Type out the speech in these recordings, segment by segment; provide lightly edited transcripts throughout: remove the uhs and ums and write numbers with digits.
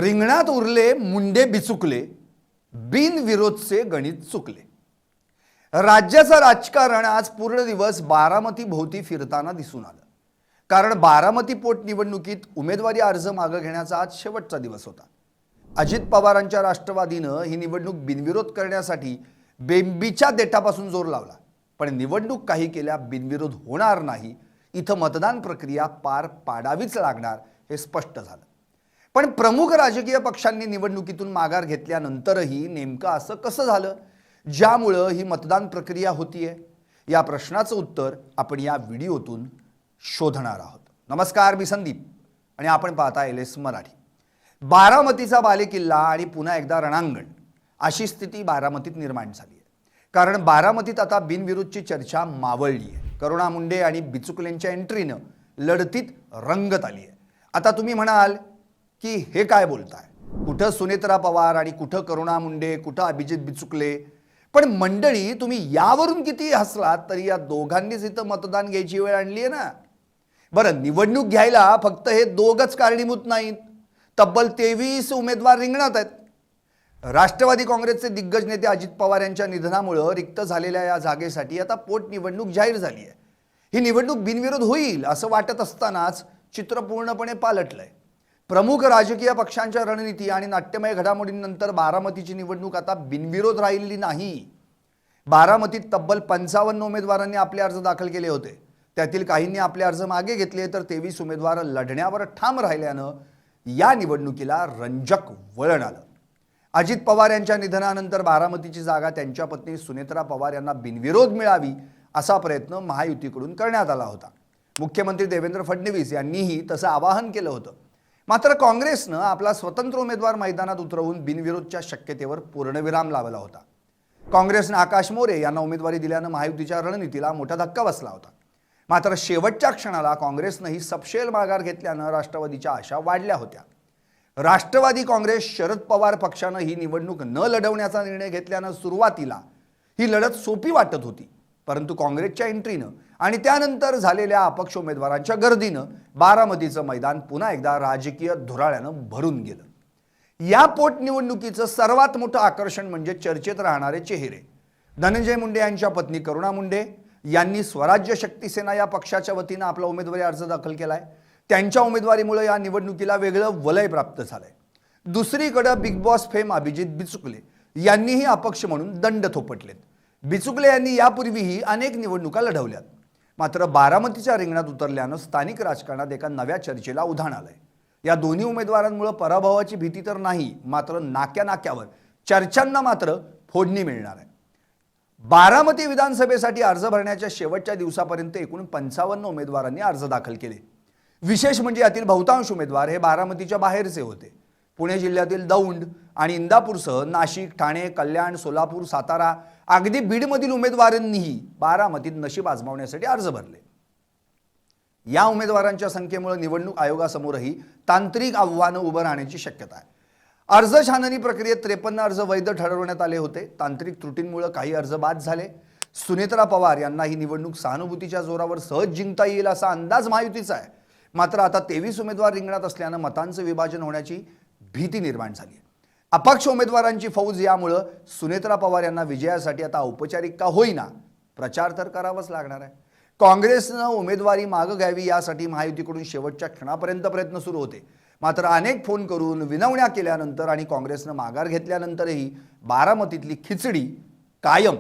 रिंगणात उरले मुंडे बिचुकले, बिनविरोधचे गणित चुकले। राज्याचं राजकारण आज पूर्ण दिवस बारामती भोवती फिरताना दिसून आलं। कारण बारामती पोटनिवडणुकीत उमेदवारी अर्ज मागे घेण्याचा आज शेवटचा दिवस होता। अजित पवारांच्या राष्ट्रवादीनं ही निवडणूक बिनविरोध करण्यासाठी बेंबीच्या देठापासून जोर लावला, पण निवडणूक काही केल्या बिनविरोध होणार नाही। इथं मतदान प्रक्रिया पार पाडावीच लागणार हे स्पष्ट झालं। पण प्रमुख राजकीय पक्षांनी निवडणुकीतून माघार घेतल्यानंतरही नेमकं असं कसं झालं ज्यामुळे ही मतदान प्रक्रिया होतीये? या प्रश्नाचं उत्तर आपण या व्हिडिओतून शोधणार आहोत। नमस्कार, मी संदीप आणि आपण पाहता LS मराठी। बारामतीचा बालेकिल्ला आणि पुन्हा एकदा रणांगण अशी स्थिती बारामतीत निर्माण झाली आहे। कारण बारामतीत आता बिनविरोधची चर्चा मावळली आहे। करुणा मुंडे आणि बिचुकलेंच्या एंट्रीनं लढतीत रंगत आली आहे। आता तुम्ही म्हणाल की हे काय बोलताय, कुठं सुनेत्रा पवार आणि कुठं करुणा मुंडे, कुठं अभिजित बिचुकले? पण मंडळी, तुम्ही यावरून किती हसलात तरी या दोघांनीच इथं मतदान घ्यायची वेळ आणली आहे ना। बरं, निवडणूक घ्यायला फक्त हे दोघच कारणीभूत नाहीत, तब्बल 23 उमेदवार रिंगणात आहेत। राष्ट्रवादी काँग्रेसचे दिग्गज नेते अजित पवार यांच्या निधनामुळे रिक्त झालेल्या या जागेसाठी आता पोटनिवडणूक जाहीर झाली आहे। ही निवडणूक बिनविरोध होईल असं वाटत असतानाच चित्र पूर्णपणे पालटलंय। प्रमुख राजकीय पक्षांच्या रणनीती आणि नाट्यमय घडामोडींनंतर बारामतीची निवडणूक आता बिनविरोध राहिलेली नाही। बारामतीत तब्बल 55 उमेदवारांनी आपले अर्ज दाखल केले होते। त्यातील काहींनी आपले अर्ज मागे घेतले, तर 23 उमेदवार लढण्यावर ठाम राहिल्यानं या निवडणुकीला रंजक वळण आलं। अजित पवार यांच्या निधनानंतर बारामतीची जागा त्यांच्या पत्नी सुनेत्रा पवार यांना बिनविरोध मिळावी असा प्रयत्न महायुतीकडून करण्यात आला होता। मुख्यमंत्री देवेंद्र फडणवीस यांनीही तसं आवाहन केलं होतं। मात्र काँग्रेसनं आपला स्वतंत्र उमेदवार मैदानात उतरवून बिनविरोधच्या शक्यतेवर पूर्णविराम लावला होता। काँग्रेसनं आकाश मोरे यांना उमेदवारी दिल्यानं महायुतीच्या रणनीतीला मोठा धक्का बसला होता। मात्र शेवटच्या क्षणाला काँग्रेसनंही सपशेल माघार घेतल्यानं राष्ट्रवादीच्या आशा वाढल्या होत्या। राष्ट्रवादी काँग्रेस शरद पवार पक्षानं ही निवडणूक न लढवण्याचा निर्णय घेतल्यानं सुरुवातीला ही लढत सोपी वाटत होती, परंतु काँग्रेसच्या एंट्रीनं आणि त्यानंतर झालेल्या अपक्ष उमेदवारांच्या गर्दीनं बारामतीचं मैदान पुन्हा एकदा राजकीय धुराळ्यानं भरून गेलं। या पोटनिवडणुकीचं सर्वात मोठं आकर्षण म्हणजे चर्चेत राहणारे चेहरे। धनंजय मुंडे यांच्या पत्नी करुणा मुंडे यांनी स्वराज्य शक्ती सेना या पक्षाच्या वतीनं आपला उमेदवारी अर्ज दाखल केलाय। त्यांच्या उमेदवारीमुळे या निवडणुकीला वेगळं वलय प्राप्त झालंय। दुसरीकडे big boss fame Abhijit Bichukale यांनीही अपक्ष म्हणून दंड थोपटलेत। बिचुकले यांनी यापूर्वीही अनेक निवडणुका लढवल्यात, मात्र बारामतीच्या रिंगणात उतरल्यानं स्थानिक राजकारणात एका नव्या चर्चेला उधाण आलंय। या दोन्ही उमेदवारांमुळे पराभवाची भीती तर नाही, मात्र नाक्यावर चर्चांना मात्र फोडणी मिळणार आहे। बारामती विधानसभेसाठी अर्ज भरण्याच्या शेवटच्या दिवसापर्यंत एकूण 55 उमेदवारांनी अर्ज दाखल केले। विशेष म्हणजे यातील बहुतांश उमेदवार हे बारामतीच्या बाहेरचे होते। पुणे जिल्ह्यातील दौंड आणि इंदापूरसह नाशिक, ठाणे, कल्याण, सोलापूर, सातारा, अगदी बीडमधील उमेदवारांनीही बारामतीत नशीब आजमावण्यासाठी अर्ज भरले। या उमेदवारांच्या संख्येमुळे निवडणूक आयोगासमोरही तांत्रिक आव्हानं उभं राहण्याची शक्यता आहे। अर्ज छाननी प्रक्रियेत 53 अर्ज वैध ठरवण्यात आले होते। तांत्रिक त्रुटींमुळे काही अर्ज बाद झाले। सुनेत्रा पवार यांना ही निवडणूक सहानुभूतीच्या जोरावर सहज जिंकता येईल असा अंदाज महायुतीचा आहे। मात्र आता 23 उमेदवार रिंगणात असल्यानं मतांचं विभाजन होण्याची भीती निर्माण झाली आहे। अपक्ष उमेदवारांची फौज यामुळे सुनेत्रा पवार यांना विजयासाठी आता औपचारिक का होईना प्रचार तर करावाच लागणार आहे। काँग्रेसनं उमेदवारी मागे घ्यावी यासाठी महायुतीकडून शेवटच्या क्षणापर्यंत प्रयत्न सुरू होते, मात्र अनेक फोन करून विनवण्या केल्यानंतर आणि काँग्रेसनं माघार घेतल्यानंतरही बारामतीतली खिचडी कायम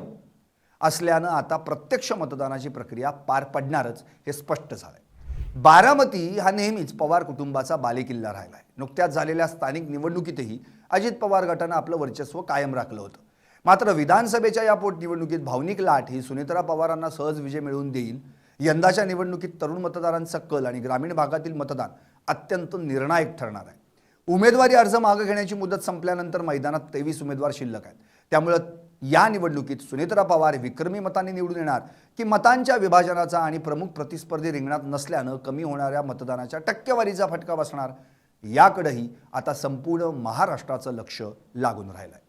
असल्यानं आता प्रत्यक्ष मतदानाची प्रक्रिया पार पडणारच हे स्पष्ट झालंय। बारामती हा नेहमीच पवार कुटुंबाचा बालेकिल्ला राहिलाय। नुकत्याच झालेल्या स्थानिक निवडणुकीतही अजित पवार गटानं आपलं वर्चस्व कायम राखलं होतं। मात्र विधानसभेच्या या पोटनिवडणुकीत भावनिक लाट ही सुनेत्रा पवारांना सहज विजय मिळवून देईल। यंदाच्या निवडणुकीत तरुण मतदारांचा कल आणि ग्रामीण भागातील मतदान अत्यंत निर्णायक ठरणार आहे। उमेदवारी अर्ज मागे घेण्याची मुदत संपल्यानंतर मैदानात 23 उमेदवार शिल्लक आहेत। त्यामुळे या निवडणुकीत सुनेत्रा पवार विक्रमी मतांनी निवडून येणार की मतांच्या विभाजनाचा आणि प्रमुख प्रतिस्पर्धी रिंगणात नसल्यानं कमी होणाऱ्या मतदानाच्या टक्केवारीचा फटका बसणार, याकडेही आता संपूर्ण महाराष्ट्राचं लक्ष लागून राहिलंय।